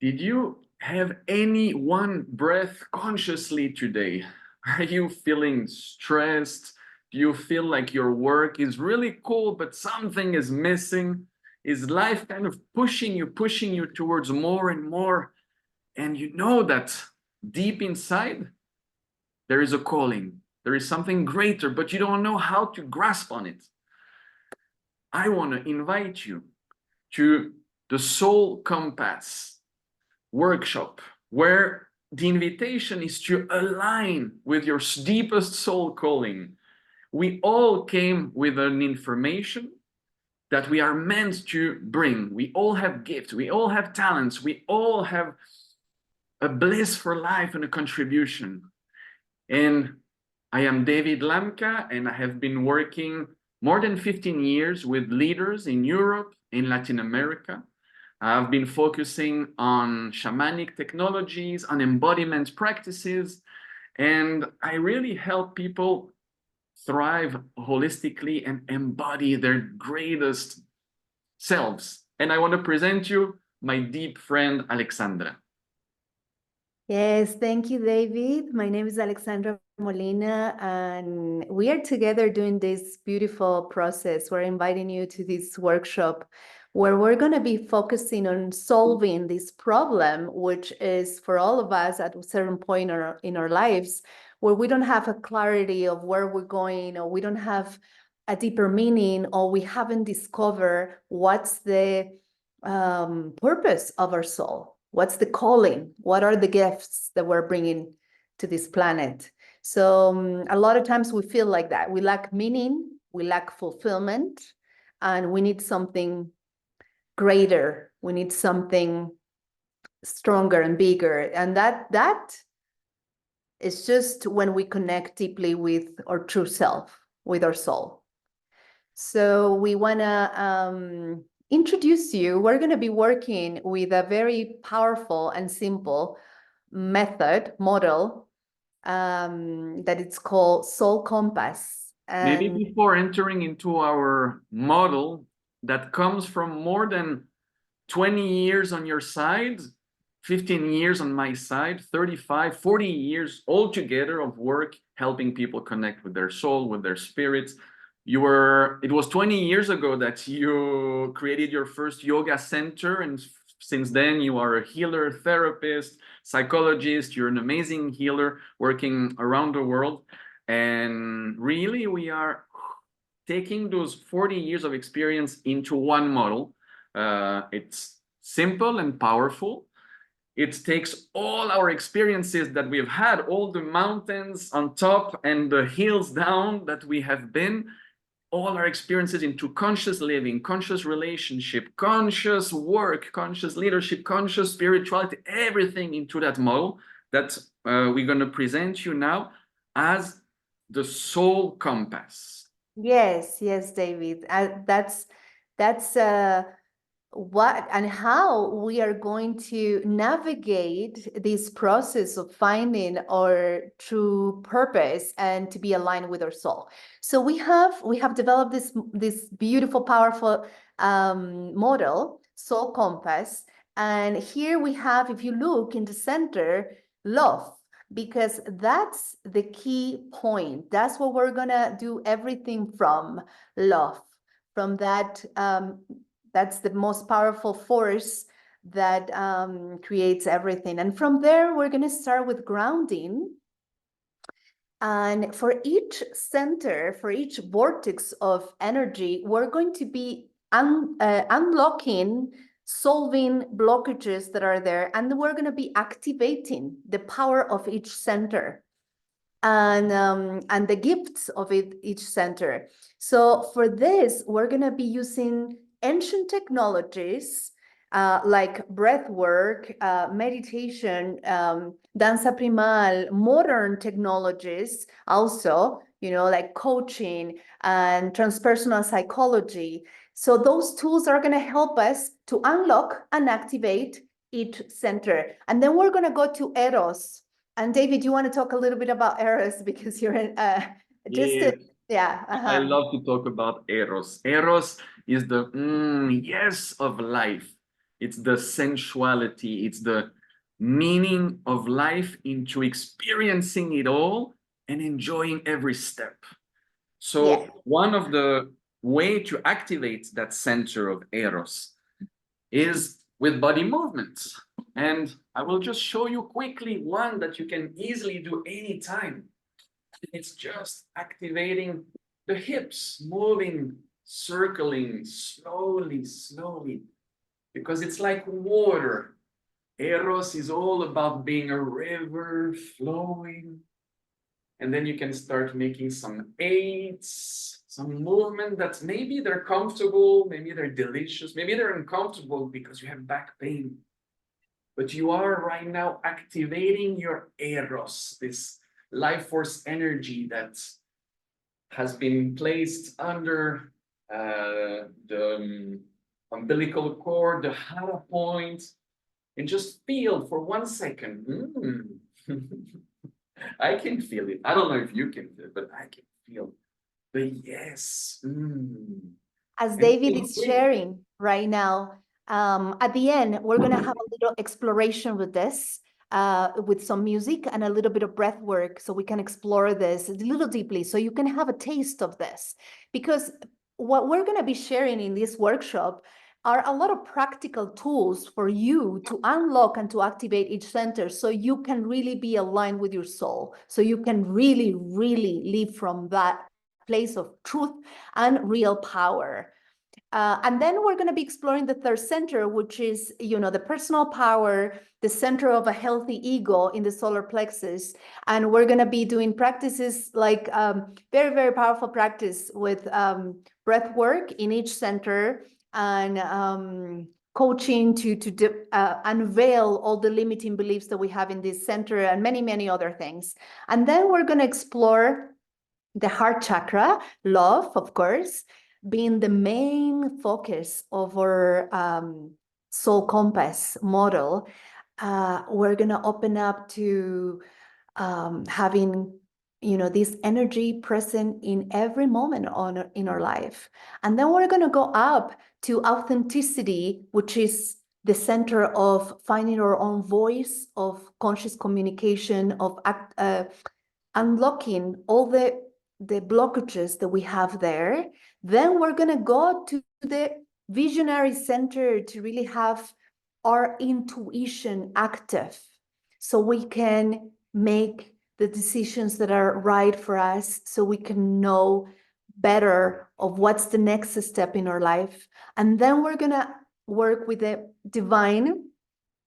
Did you have any one breath consciously today? Are you feeling stressed? Do you feel like your work is really cool, but something is missing? Is life kind of pushing you towards more and more? And you know that deep inside, there is a calling, there is something greater, but you don't know how to grasp on it. I want to invite you to the Soul Compass workshop, where the invitation is to align with your deepest soul calling. We all came with an information that we are meant to bring. We all have gifts, we all have talents, we all have a bliss for life and a contribution. And I am David Lamka, and I have been working more than 15 years with leaders in Europe, in Latin America. I've been focusing on shamanic technologies, on embodiment practices, and I really help people thrive holistically and embody their greatest selves. And I want to present you my deep friend, Alexandra. Yes, thank you, David. My name is Alexandra Molina, and we are together doing this beautiful process. We're inviting you to this workshop where we're going to be focusing on solving this problem, which is for all of us at a certain point in our lives, where we don't have a clarity of where we're going, or we don't have a deeper meaning, or we haven't discovered what's the purpose of our soul. What's the calling? What are the gifts that we're bringing to this planet? So a lot of times we feel like that. We lack meaning, we lack fulfillment, and we need something greater. We need something stronger and bigger. And that is just when we connect deeply with our true self, with our soul. So we want to introduce you. We're going to be working with a very powerful and simple model that it's called Soul Compass. Maybe before entering into our model that comes from more than 20 years on your side, 15 years on my side, 35, 40 years altogether of work helping people connect with their soul, with their spirits. It was 20 years ago that you created your first yoga center, and since then you are a healer, therapist, psychologist. You're an amazing healer working around the world. And really, we are taking those 40 years of experience into one model. It's simple and powerful. It takes all our experiences that we've had, all the mountains on top and the hills down that we have been, all our experiences into conscious living, conscious relationship, conscious work, conscious leadership, conscious spirituality, everything into that model that we're going to present you now as the Soul Compass. Yes, David. That's what and how we are going to navigate this process of finding our true purpose and to be aligned with our soul. So we have developed this beautiful, powerful model, Soul Compass, and here we have, if you look in the center, love, because that's the key point. That's what we're gonna do everything from, love, from that. That's the most powerful force that creates everything. And from there, we're going to start with grounding. And for each center, for each vortex of energy, we're going to be unlocking, solving blockages that are there. And we're going to be activating the power of each center and the gifts of each center. So for this, we're going to be using ancient technologies like breath work, meditation, danza primal, modern technologies also, like coaching and transpersonal psychology. So those tools are going to help us to unlock and activate each center. And then we're going to go to Eros. And David, you want to talk a little bit about Eros, because you're in I love to talk about Eros. Eros is the yes of life. it's the sensuality, it's the meaning of life into experiencing it all and enjoying every step. Yeah. So one of the way to activate that center of Eros is with body movements. And I will just show you quickly one that you can easily do anytime. It's just activating the hips, moving, circling slowly, slowly, because it's like water. Eros is all about being a river flowing. And then you can start making some aids, some movement that maybe they're comfortable, maybe they're delicious, maybe they're uncomfortable because you have back pain. But you are right now activating your Eros, this life force energy that has been placed under the umbilical cord, the hara point, and just feel for 1 second. I can feel it. I don't know if you can feel it, but I can feel the yes. As And David is sharing right now, at the end, we're going to have a little exploration with this, with some music and a little bit of breath work, so we can explore this a little deeply, so you can have a taste of this. Because what we're going to be sharing in this workshop are a lot of practical tools for you to unlock and to activate each center, so you can really be aligned with your soul, so you can really, really live from that place of truth and real power. And then we're going to be exploring the third center, which is, the personal power, the center of a healthy ego in the solar plexus. And we're going to be doing practices like very, very powerful practice with breath work in each center, and coaching to unveil all the limiting beliefs that we have in this center, and many, many other things. And then we're going to explore the heart chakra, love, of course, being the main focus of our soul compass model. We're going to open up to having this energy present in every moment in our life. And then we're going to go up to authenticity, which is the center of finding our own voice, of conscious communication, of unlocking all the blockages that we have there. Then we're going to go to the visionary center to really have our intuition active, so we can make the decisions that are right for us, so we can know better of what's the next step in our life. And then we're going to work with the divine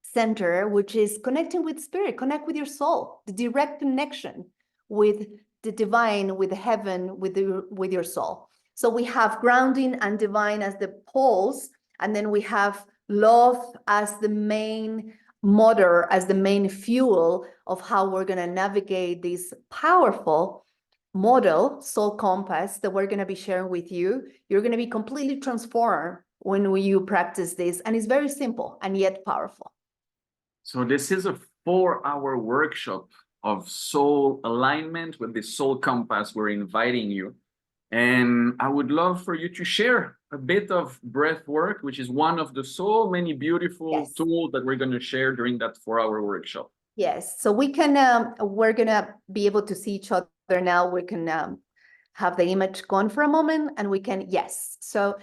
center, which is connecting with spirit, connect with your soul, the direct connection with the divine, with heaven, with your soul. So we have grounding and divine as the poles, and then we have love as the main motor, as the main fuel of how we're going to navigate this powerful model, soul compass, that we're going to be sharing with you. You're going to be completely transformed when you practice this, and it's very simple and yet powerful. So this is a 4-hour workshop of soul alignment with the soul compass. We're inviting you. And I would love for you to share a bit of breath work, which is one of the so many beautiful tools that we're going to share during that 4-hour workshop. Yes, so we can, we're going to be able to see each other now. We can have the image gone for a moment, and we can, yes. So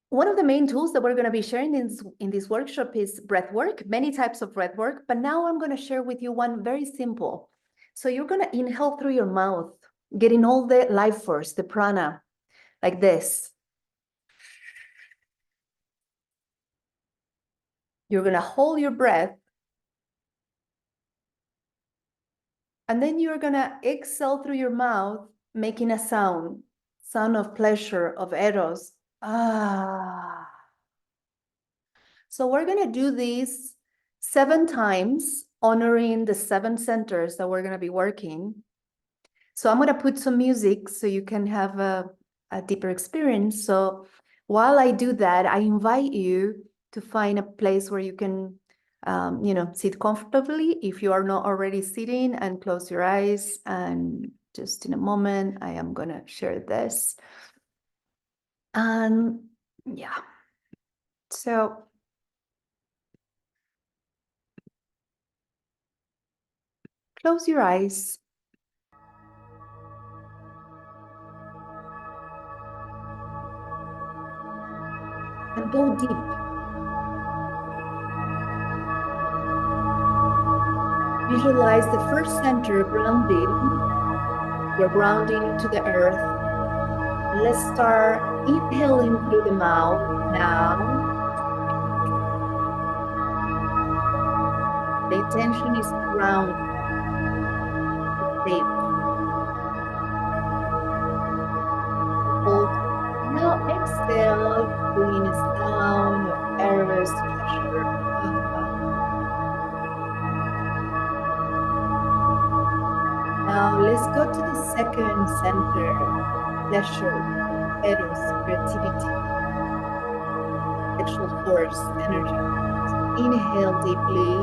one of the main tools that we're going to be sharing in this workshop is breath work, many types of breath work, but now I'm going to share with you one very simple. So you're going to inhale through your mouth, getting all the life force, the prana, like this. You're going to hold your breath, and then you're going to exhale through your mouth, making a sound of pleasure, of eros. Ah. So we're going to do this 7 times, honoring the 7 centers that we're going to be working. So I'm going to put some music so you can have a deeper experience. So while I do that, I invite you to find a place where you can, sit comfortably if you are not already sitting, and close your eyes. And just in a moment, I am going to share this. And yeah. So close your eyes. And go deep. Visualize the first center grounding. You're grounding to the earth. Let's start inhaling through the mouth now. The intention is ground, safe. Hold. Now exhale, bringing a sound of airways pressure. Now let's go to the second center, pleasure, eros, creativity, sexual force, energy. Inhale deeply.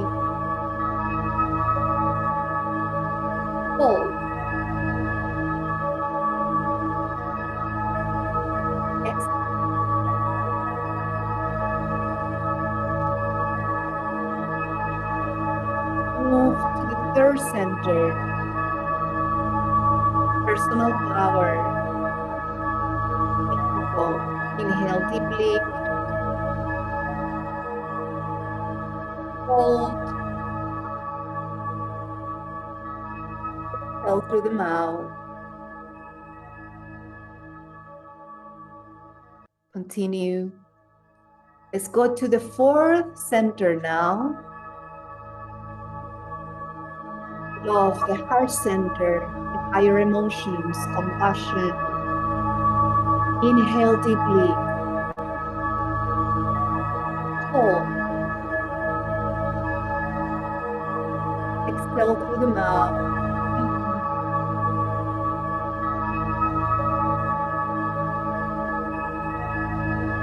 Hold. Exhale. Move to the third center, personal power. Inhale deeply. Hold. Exhale through the mouth. Continue. Let's go to the fourth center now. Love, the heart center, the higher emotions, compassion. Inhale deeply. Hold. Exhale through the mouth.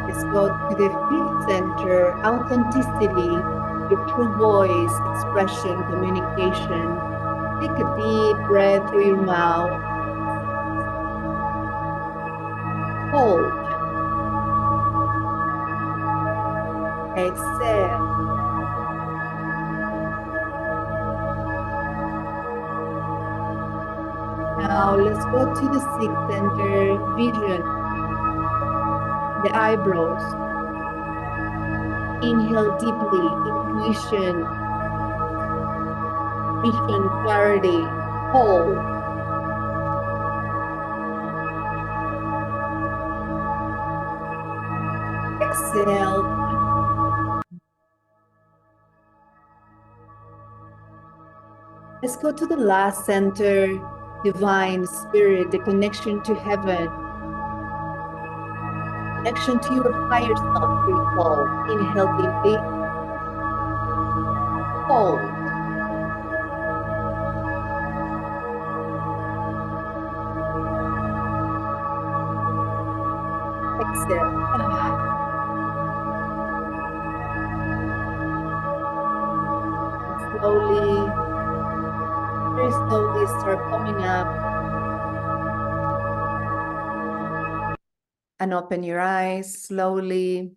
Let's go to the fifth center, authenticity, your true voice, expression, communication. Take a deep breath through your mouth. Hold. Exhale. Now let's go to the sixth center, vision, the eyebrows. Inhale deeply, intuition, vision, clarity. Hold. Exhale. Let's go to the last center, divine spirit, the connection to heaven, connection to your higher self, recall. Inhale deeply. Hold. Exhale. Slowly, very slowly start coming up and open your eyes slowly.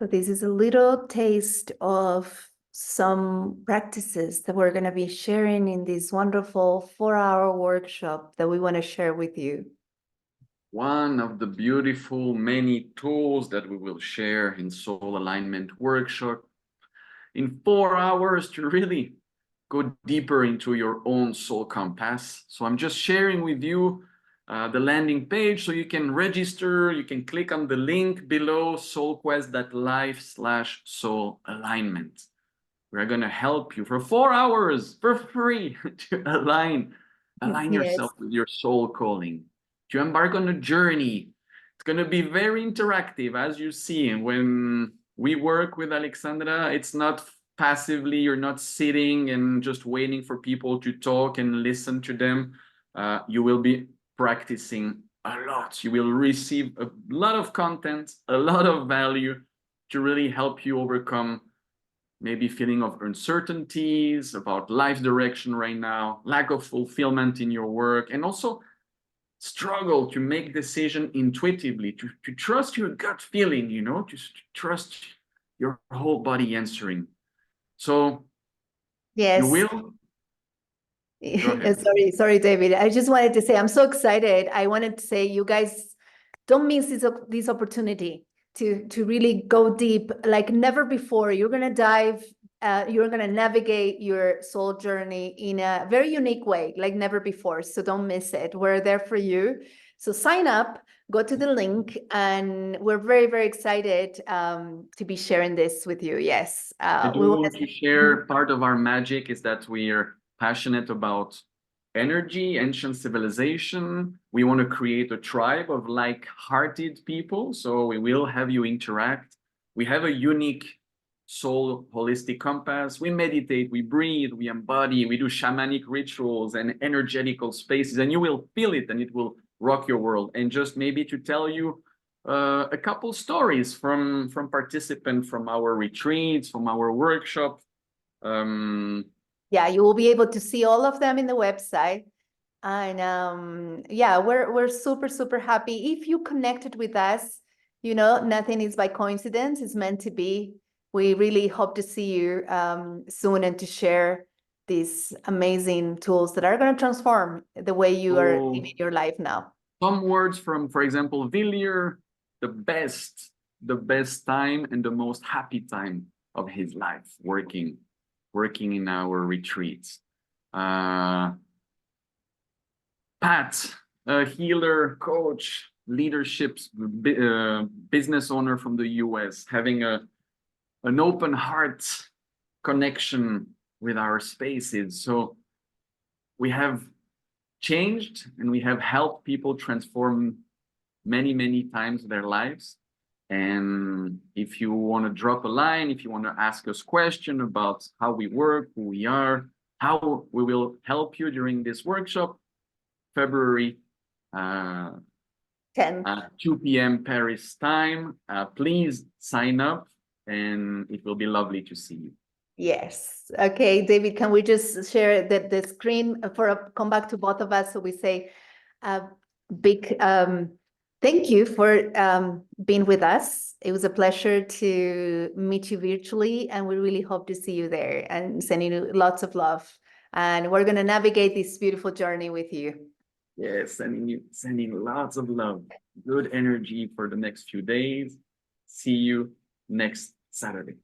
So this is a little taste of some practices that we're going to be sharing in this wonderful 4-hour workshop that we want to share with you. One of the beautiful many tools that we will share in Soul Alignment Workshop in 4 hours to really go deeper into your own soul compass. So I'm just sharing with you the landing page so you can register. You can click on the link below, soulquest.life/soul alignment. We're going to help you for 4 hours for free to align Yes. yourself with your soul calling, to embark on a journey. It's going to be very interactive, as you see. And when we work with Alexandra, it's not passively, you're not sitting and just waiting for people to talk and listen to them. You will be practicing a lot. You will receive a lot of content, a lot of value to really help you overcome maybe feeling of uncertainties about life direction right now, lack of fulfillment in your work, and also struggle to make decision intuitively, to trust your gut feeling, you know, to trust your whole body answering. So you Yes. will go ahead. Sorry, David. I just wanted to say I'm so excited. I wanted to say you guys don't miss this opportunity to really go deep like never before. You're gonna dive, you're gonna navigate your soul journey in a very unique way, like never before. So don't miss it. We're there for you. So sign up, go to the link, and we're very, very excited to be sharing this with you. Yes, I we do want want to share part of our magic is that we are passionate about energy, ancient civilization. We want to create a tribe of like-hearted people. So we will have you interact. We have a unique soul holistic compass. We meditate, we breathe, we embody, we do shamanic rituals and energetical spaces, and you will feel it and it will rock your world. And just maybe to tell you a couple stories from participants from our retreats, from our workshop. Yeah, you will be able to see all of them in the website. And yeah, we're super, super happy. If you connected with us, you know, nothing is by coincidence, it's meant to be. We really hope to see you soon and to share these amazing tools that are going to transform the way you are So living your life now. some words from, for example, Villiers, the best time and the most happy time of his life working in our retreats. Pat, a healer, coach, leadership, business owner from the US, having an open heart connection with our spaces. So we have changed and we have helped people transform many, many times their lives. And if you want to drop a line, if you want to ask us question about how we work, who we are, how we will help you during this workshop, February 10. 2 p.m. Paris time, please sign up and it will be lovely to see you. Yes. Okay, David, can we just share the screen for a come back to both of us? So we say a big thank you for being with us. It was a pleasure to meet you virtually, and we really hope to see you there and sending you lots of love. And we're going to navigate this beautiful journey with you. Yes, sending lots of love, good energy for the next few days. See you next Saturday.